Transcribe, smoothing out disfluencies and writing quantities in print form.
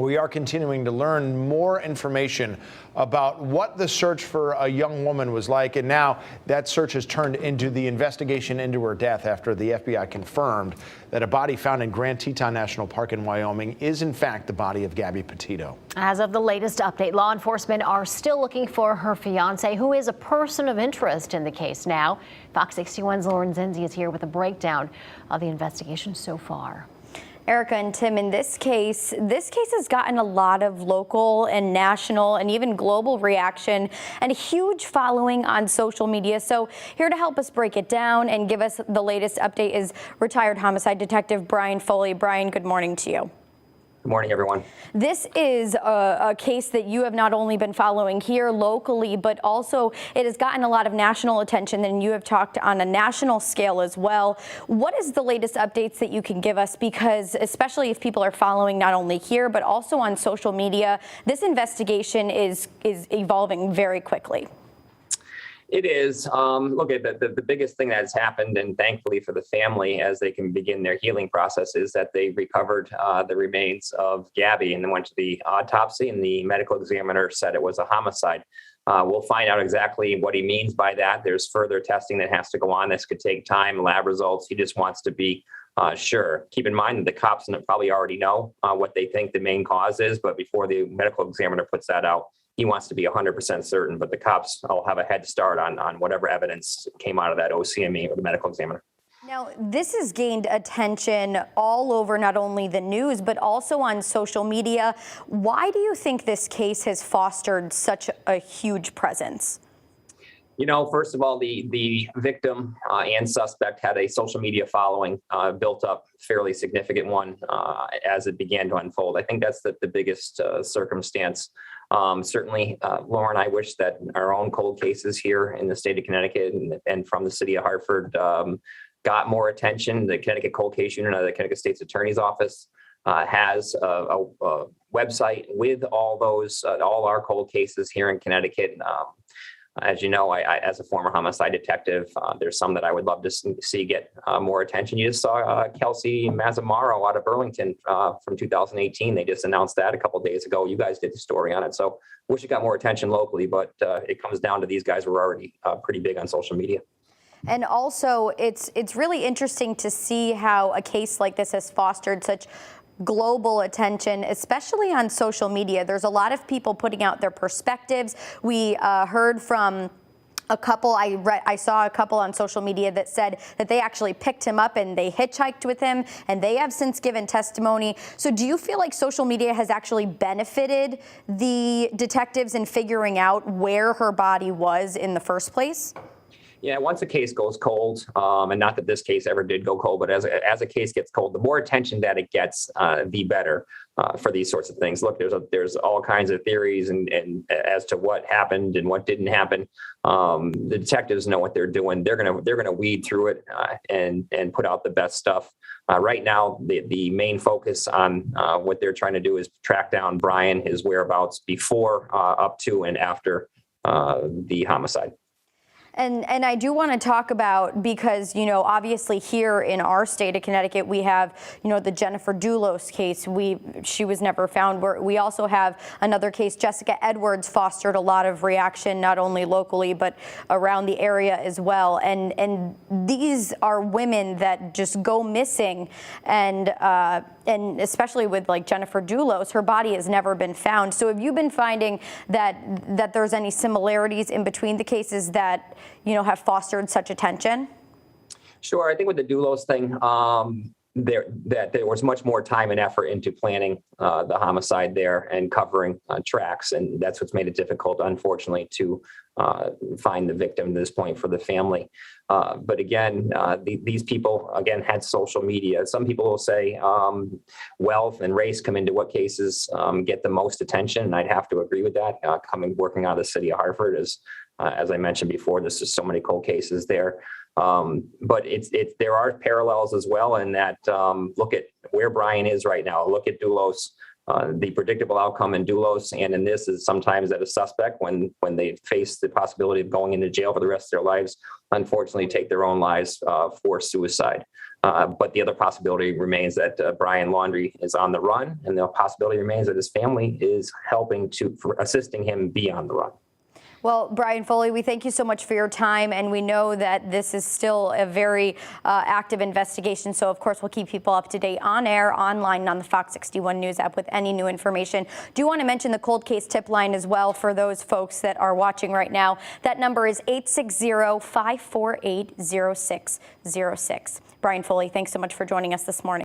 We are continuing to learn more information about what the search for a young woman was like. And now that search has turned into the investigation into her death after the FBI confirmed that a body found in Grand Teton National Park in Wyoming is in fact the body of Gabby Petito. As of the latest update, law enforcement are still looking for her fiance, who is a person of interest in the case now. Fox 61's Lauren Zenzi is here with a breakdown of the investigation so far. Erica and Tim, in this case has gotten a lot of local and national and even global reaction and a huge following on social media. So here to help us break it down and give us the latest update is retired homicide detective Brian Foley. Brian, good morning to you. Good morning, everyone. This is a case that you have not only been following here locally, but also it has gotten a lot of national attention, and you have talked on a national scale as well. What is the latest updates that you can give us? Because especially if people are following not only here, but also on social media, this investigation is evolving very quickly. It is. Look, at the biggest thing that has happened, and thankfully for the family, as they can begin their healing process, is that they recovered the remains of Gabby and then went to the autopsy, and the medical examiner said it was a homicide. We'll find out exactly what he means by that. There's further testing that has to go on. This could take time, lab results. He just wants to be sure. Keep in mind that the cops probably already know what they think the main cause is, but before the medical examiner puts that out, he wants to be 100% certain, but the cops will have a head start on whatever evidence came out of that OCME or the medical examiner. Now, this has gained attention all over not only the news, but also on social media. Why do you think this case has fostered such a huge presence? You know, first of all, the victim and suspect had a social media following built up, fairly significant one as it began to unfold. I think that's the biggest circumstance. Certainly, Lauren, I wish that our own cold cases here in the state of Connecticut and from the city of Hartford got more attention. The Connecticut Cold Case Unit of the Connecticut State's Attorney's Office has a website with all our cold cases here in Connecticut. As you know, I as a former homicide detective, there's some that I would love to see get more attention. You just saw Kelsey Mazzamaro out of Burlington from 2018. They just announced that a couple of days ago. You guys did the story on it. So wish it got more attention locally, but it comes down to these guys were already pretty big on social media. And also, it's really interesting to see how a case like this has fostered such global attention, especially on social media. There's a lot of people putting out their perspectives. We heard from a couple, I saw a couple on social media that said that they actually picked him up and they hitchhiked with him, and they have since given testimony. So do you feel like social media has actually benefited the detectives in figuring out where her body was in the first place? Yeah, once a case goes cold, and not that this case ever did go cold, but as a case gets cold, the more attention that it gets, the better for these sorts of things. Look, there's all kinds of theories and as to what happened and what didn't happen. The detectives know what they're doing. They're gonna weed through it and put out the best stuff. Right now, the main focus on what they're trying to do is track down Brian, his whereabouts before, up to, and after the homicide. And I do want to talk about, because, you know, obviously here in our state of Connecticut, we have, you know, the Jennifer Dulos case. She was never found. We also have another case, Jessica Edwards, fostered a lot of reaction, not only locally, but around the area as well. And these are women that just go missing. And especially with like Jennifer Dulos, her body has never been found. So have you been finding that there's any similarities in between the cases that, you know, have fostered such attention? Sure. I think with the Dulos thing, there was much more time and effort into planning the homicide there and covering tracks, and that's what's made it difficult, unfortunately, to find the victim at this point for the family. But again, these people, again, had social media. Some people will say wealth and race come into what cases get the most attention, and I'd have to agree with that. Working out of the city of Hartford, as I mentioned before, there's just so many cold cases there. But there are parallels as well in that look at where Brian is right now. Look at Dulos. The predictable outcome in Dulos and in this is sometimes that a suspect, when they face the possibility of going into jail for the rest of their lives, unfortunately take their own lives for suicide. But the other possibility remains that Brian Laundrie is on the run, and the possibility remains that his family is assisting him be on the run. Well, Brian Foley, we thank you so much for your time, and we know that this is still a very active investigation. So, of course, we'll keep people up to date on air, online, and on the Fox 61 News app with any new information. Do want to mention the cold case tip line as well for those folks that are watching right now. That number is 860-548-0606. Brian Foley, thanks so much for joining us this morning.